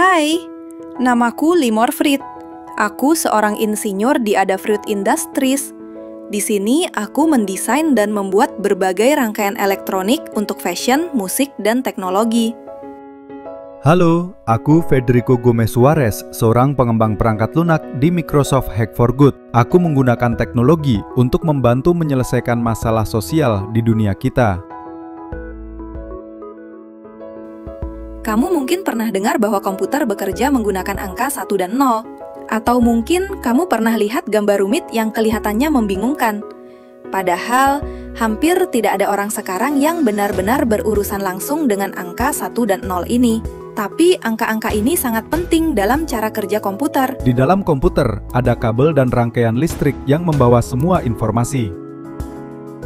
Hai, namaku Limor Fried. Aku seorang insinyur di Adafruit Industries. Di sini aku mendesain dan membuat berbagai rangkaian elektronik untuk fashion, musik, dan teknologi. Halo, aku Federico Gomez Suarez, seorang pengembang perangkat lunak di Microsoft Hack for Good. Aku menggunakan teknologi untuk membantu menyelesaikan masalah sosial di dunia kita. Kamu mungkin pernah dengar bahwa komputer bekerja menggunakan angka 1 dan 0. Atau mungkin kamu pernah lihat gambar rumit yang kelihatannya membingungkan. Padahal, hampir tidak ada orang sekarang yang benar-benar berurusan langsung dengan angka 1 dan 0 ini. Tapi angka-angka ini sangat penting dalam cara kerja komputer. Di dalam komputer, ada kabel dan rangkaian listrik yang membawa semua informasi.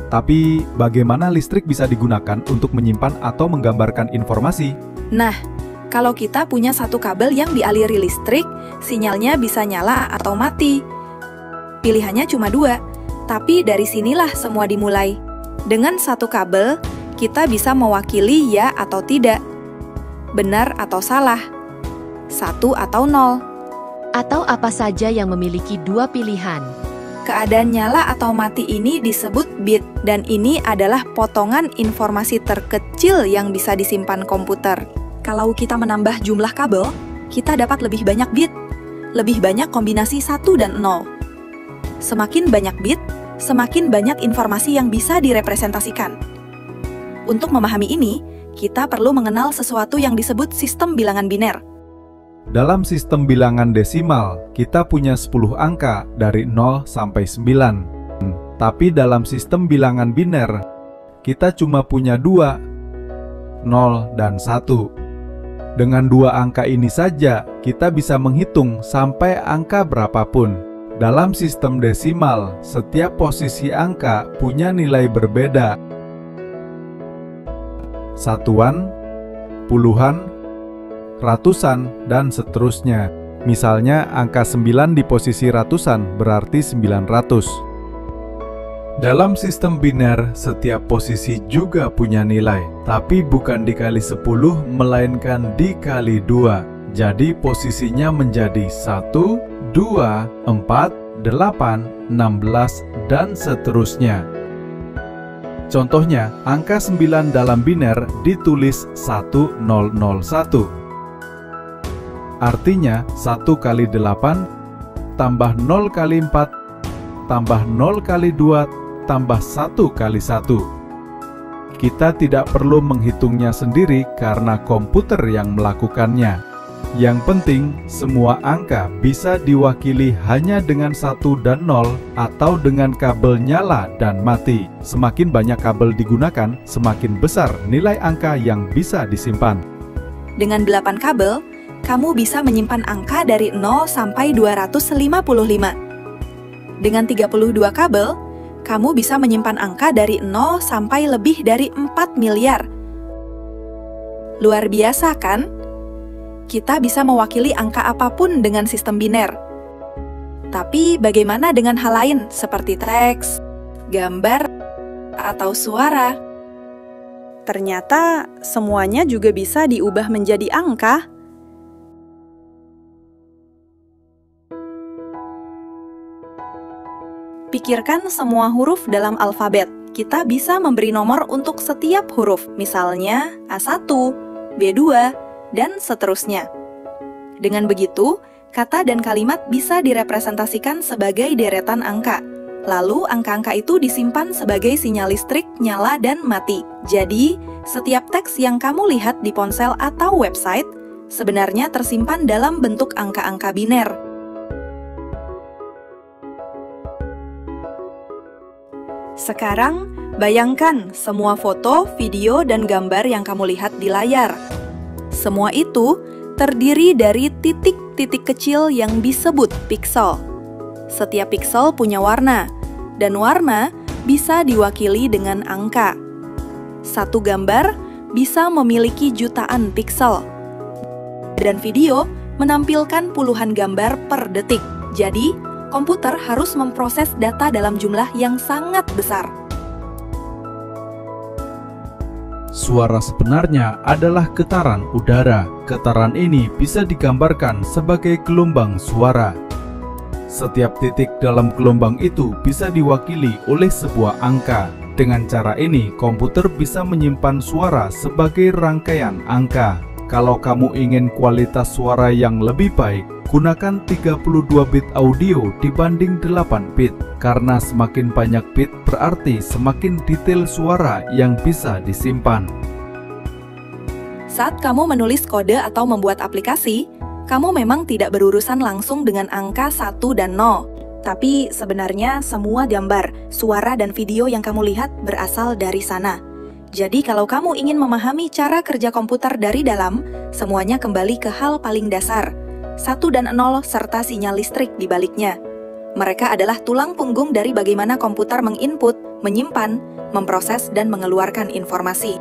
Tapi, bagaimana listrik bisa digunakan untuk menyimpan atau menggambarkan informasi? Nah, kalau kita punya satu kabel yang dialiri listrik, sinyalnya bisa nyala atau mati. Pilihannya cuma dua, tapi dari sinilah semua dimulai. Dengan satu kabel, kita bisa mewakili ya atau tidak, benar atau salah, 1 atau 0. Atau apa saja yang memiliki dua pilihan. Keadaan nyala atau mati ini disebut bit, dan ini adalah potongan informasi terkecil yang bisa disimpan komputer. Kalau kita menambah jumlah kabel, kita dapat lebih banyak bit, lebih banyak kombinasi 1 dan 0. Semakin banyak bit, semakin banyak informasi yang bisa direpresentasikan. Untuk memahami ini, kita perlu mengenal sesuatu yang disebut sistem bilangan biner. Dalam sistem bilangan desimal, kita punya 10 angka dari 0 sampai 9. Tapi dalam sistem bilangan biner, kita cuma punya 2, 0 dan 1. Dengan dua angka ini saja, kita bisa menghitung sampai angka berapapun. Dalam sistem desimal, setiap posisi angka punya nilai berbeda. Satuan, puluhan, ratusan, dan seterusnya. Misalnya, angka 9 di posisi ratusan berarti 900. Dalam sistem biner, setiap posisi juga punya nilai, tapi bukan dikali 10, melainkan dikali 2. Jadi posisinya menjadi 1, 2, 4, 8, 16, dan seterusnya. Contohnya, angka 9 dalam biner ditulis 1001. Artinya 1 kali 8 tambah 0 kali 4 tambah 0 kali 2 tambah 1 kali 1. Kita tidak perlu menghitungnya sendiri karena komputer yang melakukannya. Yang penting, semua angka bisa diwakili hanya dengan 1 dan 0 atau dengan kabel nyala dan mati. Semakin banyak kabel digunakan, semakin besar nilai angka yang bisa disimpan. Dengan 8 kabel, kamu bisa menyimpan angka dari 0 sampai 255. Dengan 32 kabel, kamu bisa menyimpan angka dari 0 sampai lebih dari 4 miliar. Luar biasa kan? Kita bisa mewakili angka apapun dengan sistem biner. Tapi bagaimana dengan hal lain seperti teks, gambar, atau suara? Ternyata semuanya juga bisa diubah menjadi angka. Pikirkan semua huruf dalam alfabet. Kita bisa memberi nomor untuk setiap huruf, misalnya A1, B2, dan seterusnya. Dengan begitu, kata dan kalimat bisa direpresentasikan sebagai deretan angka. Lalu, angka-angka itu disimpan sebagai sinyal listrik nyala dan mati. Jadi, setiap teks yang kamu lihat di ponsel atau website sebenarnya tersimpan dalam bentuk angka-angka biner. Sekarang, bayangkan semua foto, video, dan gambar yang kamu lihat di layar. Semua itu terdiri dari titik-titik kecil yang disebut piksel. Setiap piksel punya warna, dan warna bisa diwakili dengan angka. Satu gambar bisa memiliki jutaan piksel, dan video menampilkan puluhan gambar per detik. Jadi, komputer harus memproses data dalam jumlah yang sangat besar. Suara sebenarnya adalah getaran udara. Getaran ini bisa digambarkan sebagai gelombang suara. Setiap titik dalam gelombang itu bisa diwakili oleh sebuah angka. Dengan cara ini, komputer bisa menyimpan suara sebagai rangkaian angka. Kalau kamu ingin kualitas suara yang lebih baik, gunakan 32 bit audio dibanding 8 bit. Karena semakin banyak bit berarti semakin detail suara yang bisa disimpan. Saat kamu menulis kode atau membuat aplikasi, kamu memang tidak berurusan langsung dengan angka 1 dan 0. Tapi sebenarnya semua gambar, suara, dan video yang kamu lihat berasal dari sana. Jadi kalau kamu ingin memahami cara kerja komputer dari dalam, semuanya kembali ke hal paling dasar, 1 dan 0 serta sinyal listrik di baliknya. Mereka adalah tulang punggung dari bagaimana komputer menginput, menyimpan, memproses, dan mengeluarkan informasi.